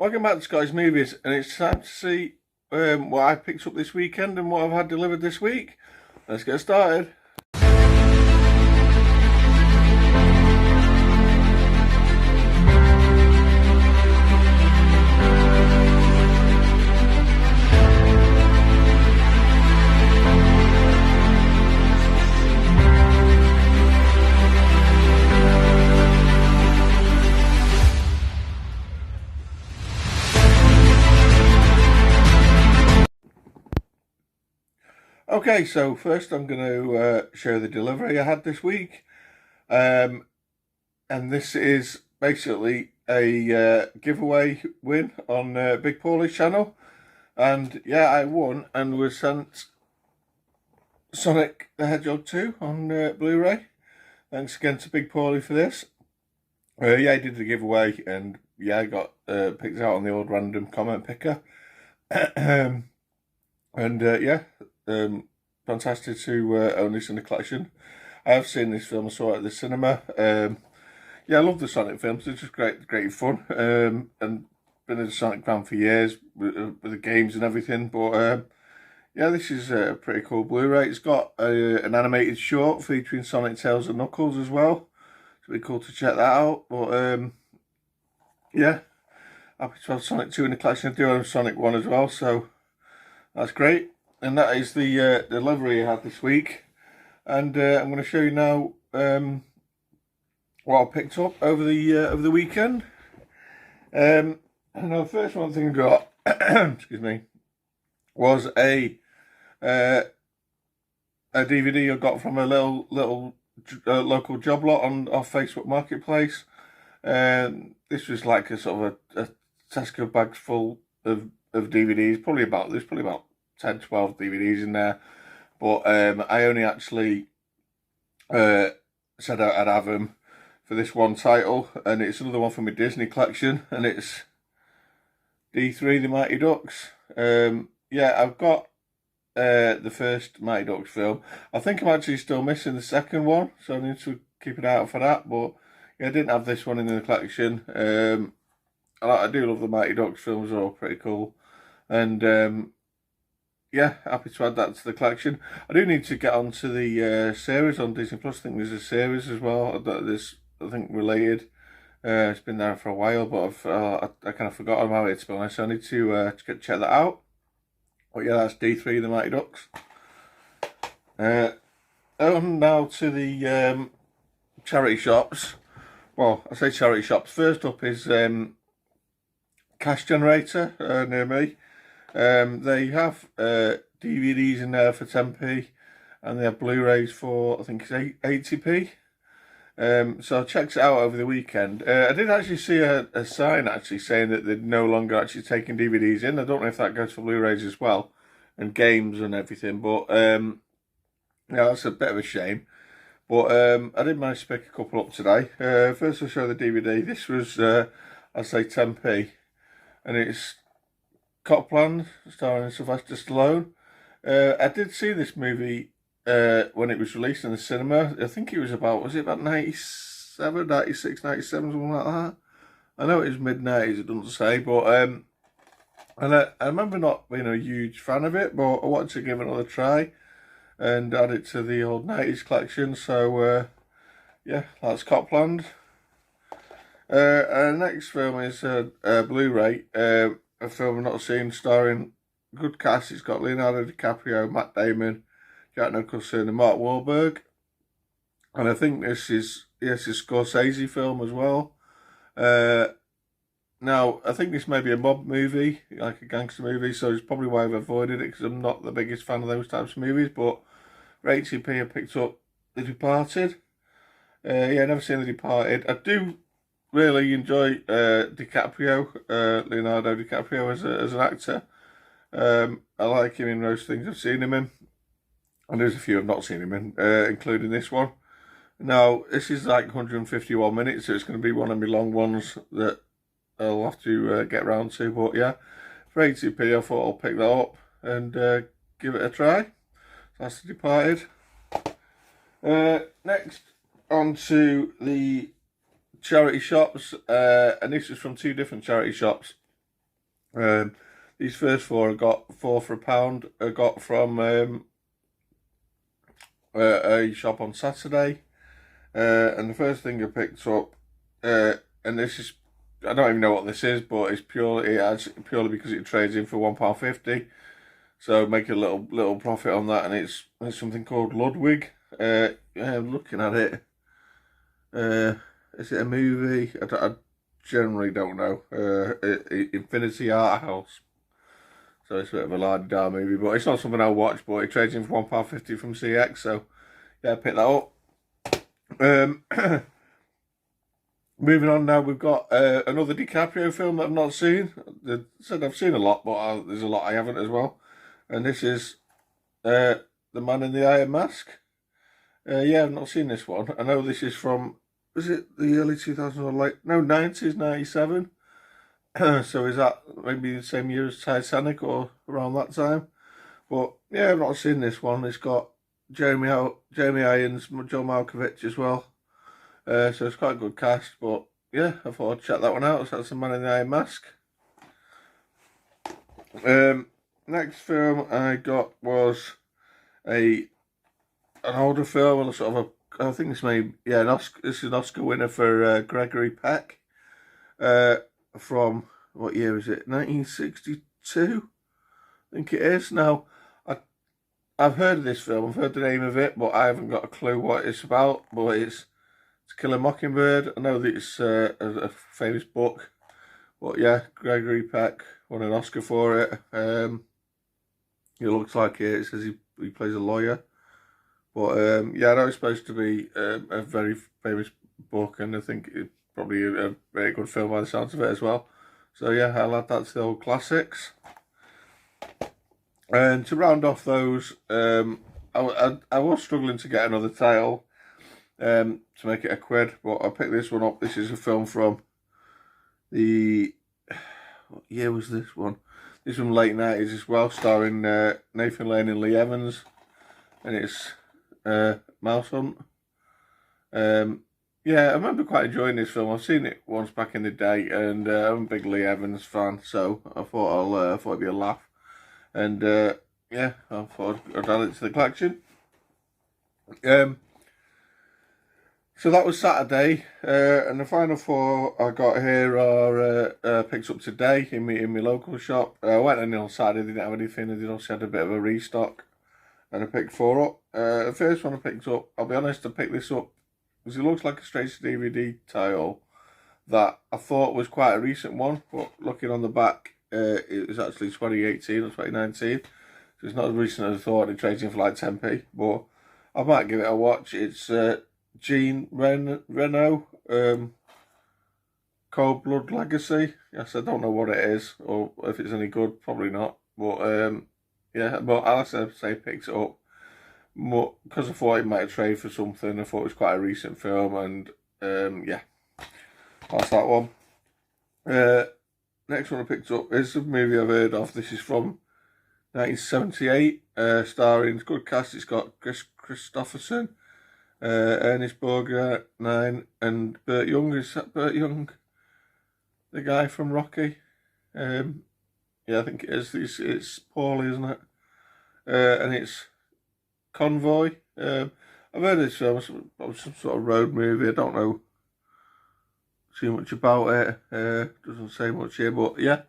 Welcome back to Scottish Movies, and it's time to see what I picked up this weekend and what I've had delivered this week. Let's get started. Okay, so first I'm going to show the delivery I had this week. And this is basically a giveaway win on Big Paulie's channel. And yeah, I won and was sent Sonic the Hedgehog 2 on Blu-ray. Thanks again to Big Paulie for this. Yeah, I did the giveaway and yeah, I got picked out on the old random comment picker. Fantastic to own this in the collection. I have seen this film, I saw it at the cinema. Yeah, I love the Sonic films, they're just great fun. And been a Sonic fan for years with the games and everything. But yeah, this is a pretty cool Blu-ray. It's got an animated short featuring Sonic, Tails and Knuckles as well. It's really cool to check that out. But yeah, happy to have Sonic 2 in the collection. I do have Sonic 1 as well, so that's great. And that is the delivery I had this week. And I'm going to show you now what I picked up over the weekend. And the first one thing I got, excuse me, was a DVD I got from a little local job lot on off Facebook Marketplace. This was like a sort of a Tesco bag full of DVDs. There's probably about 10, 12 DVDs in there, but I only actually said I'd have them for this one title, and it's another one from my Disney collection, and it's D3, The Mighty Ducks. Yeah, I've got the first Mighty Ducks film. I think I'm actually still missing the second one, so I need to keep an eye out for that, but yeah, I didn't have this one in the collection. I do love the Mighty Ducks films, they're all pretty cool, and yeah, happy to add that to the collection. I do need to get onto the series on Disney Plus. I think there's a series as well that is, I think, related. It's been there for a while, but I kind of forgot about it, to be honest. So I need to check that out. But yeah, that's D3, The Mighty Ducks. On now to the charity shops. Well, I say charity shops. First up is Cash Generator near me. They have DVDs in there for 10p, and they have Blu-rays for, I think it's 80p. So I checked it out over the weekend. I did actually see a sign actually saying that they're no longer actually taking DVDs in. I don't know if that goes for Blu-rays as well, and games and everything, but yeah, that's a bit of a shame. But I did manage to pick a couple up today. First I'll show the DVD. This was, I'd say 10p, and it's Copland, starring Sylvester Stallone. I did see this movie when it was released in the cinema. I think it was about 97, 96, 97, something like that. I know it was mid-90s, it doesn't say, but and I remember not being a huge fan of it, but I wanted to give it another try and add it to the old 90s collection, so yeah, that's Copland. Next film is Blu-ray. A film I've not seen, starring good cast. It's got Leonardo DiCaprio, Matt Damon, Jack Nicholson and Mark Wahlberg. And I think this is a Scorsese film as well. Now, I think this may be a mob movie, like a gangster movie, so it's probably why I've avoided it, because I'm not the biggest fan of those types of movies. But for 80p, I picked up The Departed. Yeah, I've never seen The Departed. I do really enjoy DiCaprio, Leonardo DiCaprio as an actor. I like him in most things I've seen him in, and there's a few I've not seen him in, including this one. Now, this is like 151 minutes, so it's going to be one of my long ones that I'll have to get round to. But yeah, for 80p, I thought I'll pick that up and give it a try. That's The Departed. Next, on to the charity shops, and this is from two different charity shops. These first four I got four for £1. I got from a shop on Saturday, and the first thing I picked up, and this is, I don't even know what this is, but it's purely because it trades in for £1.50. So make a little profit on that, and it's something called Ludwig. Yeah, I'm looking at it. Is it a movie? I generally don't know. Infinity Art House. So it's a bit of a la-di-da movie, but it's not something I'll watch. But it trades in for £1.50 from CX, so yeah, pick that up. Moving on now, we've got another DiCaprio film that I've not seen. I said I've seen a lot, but there's a lot I haven't as well. And this is The Man in the Iron Mask. Yeah, I've not seen this one. I know this is from, was it the early 2000s or late? No, 90s, 97. So is that maybe the same year as Titanic or around that time? But yeah, I've not seen this one. It's got Jeremy Irons, John Malkovich as well. So it's quite a good cast. But yeah, I thought I'd check that one out. So that's The Man in the Iron Mask. Next film I got was an older film, sort of I think this may, yeah, this is an Oscar winner for Gregory Peck. From, what year is it? 1962, I think it is. Now, I've heard of this film. I've heard the name of it, but I haven't got a clue what it's about. But it's To Kill a Mockingbird. I know that it's a famous book. But yeah, Gregory Peck won an Oscar for it. It looks like it says he plays a lawyer. But yeah, I know it's supposed to be a very famous book, and I think it's probably a very good film by the sounds of it as well. So yeah, I'll add that to the old classics. And to round off those, I was struggling to get another title to make it a quid, but I picked this one up. This is a film from what year was this one? This one late 90s as well, starring Nathan Lane and Lee Evans, and it's Mouse Hunt. Yeah, I remember quite enjoying this film. I've seen it once back in the day, and I'm a big Lee Evans fan, so I thought it'd be a laugh. And yeah, I thought I'd add it to the collection. So that was Saturday, and the final four I got here are picked up today in my local shop. I went in on Saturday, didn't have anything, and they also had a bit of a restock, and I picked four up. The first one I picked up, I'll be honest, I picked this up because it looks like a straight to DVD title that I thought was quite a recent one, but looking on the back, it was actually 2018 or 2019, so it's not as recent as I thought. It trades in for like 10p, but I might give it a watch. It's Jean Reno, Cold Blood Legacy. Yes, I don't know what it is, or if it's any good, probably not, but yeah, but I'll say picked it up because I thought it might trade for something. I thought it was quite a recent film, and yeah, that's that one. Next one I picked up is a movie I've heard of. This is from 1978, starring good cast. It's got Chris Christopherson, Ernest Borgnine, and Burt Young. Is that Burt Young, the guy from Rocky? Yeah, I think it is. It's Paulie, isn't it? And it's Convoy. I've heard this film, some sort of road movie. I don't know too much about it. Doesn't say much here, but yeah,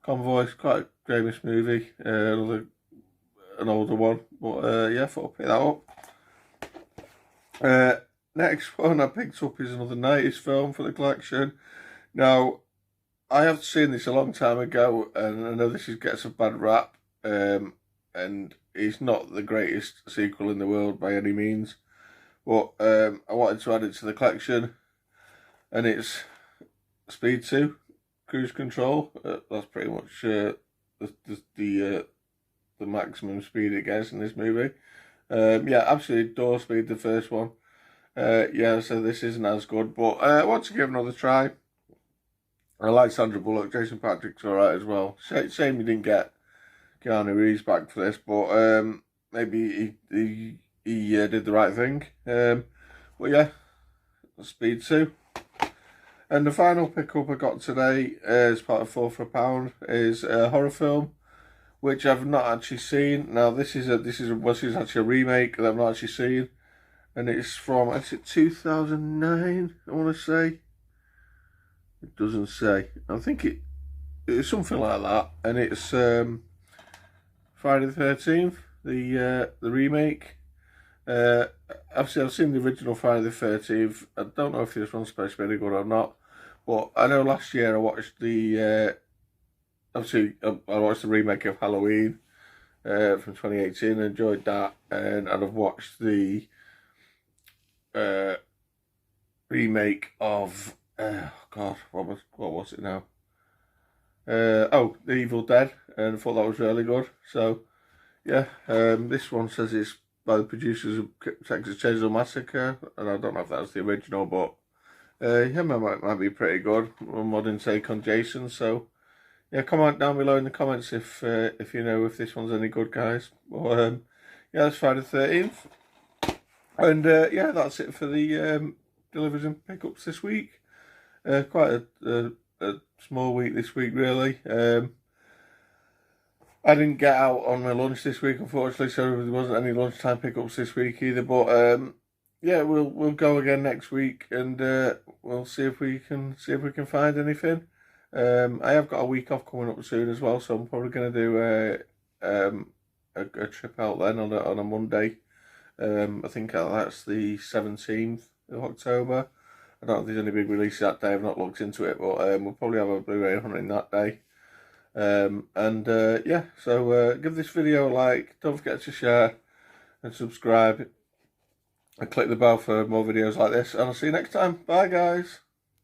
Convoy is quite a famous movie. An older one, but yeah, I thought I'd pick that up. Next one I picked up is another 90s film for the collection. Now, I have seen this a long time ago, and I know this gets a bad rap, and it's not the greatest sequel in the world by any means, but I wanted to add it to the collection, and it's Speed 2, Cruise Control. That's pretty much the maximum speed it gets in this movie. Yeah, absolutely adore Speed, the first one. Yeah, so this isn't as good, but I want to give another try. I like Sandra Bullock. Jason Patric's alright as well. Shame you didn't get Keanu Reeves back for this, but maybe he did the right thing. But yeah, Speed 2. And the final pickup I got today, as part of 4 for a pound, is a horror film, which I've not actually seen. Now this is actually a remake that I've not actually seen, and it's from, is it 2009? I want to say. It doesn't say. I think it's something like that, and it's Friday the 13th, the remake. Obviously, I've seen the original Friday the 13th. I don't know if this one's supposed to be any good or not, but I know last year I watched the I watched the remake of Halloween from 2018 and enjoyed that, and I've watched the remake of God, what was it now? The Evil Dead, and I thought that was really good. So yeah, this one says it's by the producers of Texas Chainsaw Massacre, and I don't know if that's the original, but yeah, might be pretty good. A modern take on Jason. So yeah, comment down below in the comments if you know if this one's any good, guys. Well, yeah, that's Friday the 13th, and yeah, that's it for the deliveries and pickups this week. Quite a small week this week, really. I didn't get out on my lunch this week, unfortunately, so there wasn't any lunchtime pickups this week either. But yeah, we'll go again next week, and we'll see if we can find anything. I have got a week off coming up soon as well, so I'm probably going to do a trip out then on a Monday. I think that's the 17th of October. I don't know if there's any big release that day. I've not looked into it, but we'll probably have a Blu-ray hunting that day. Yeah, so give this video a like, don't forget to share and subscribe, and click the bell for more videos like this, and I'll see you next time. Bye guys.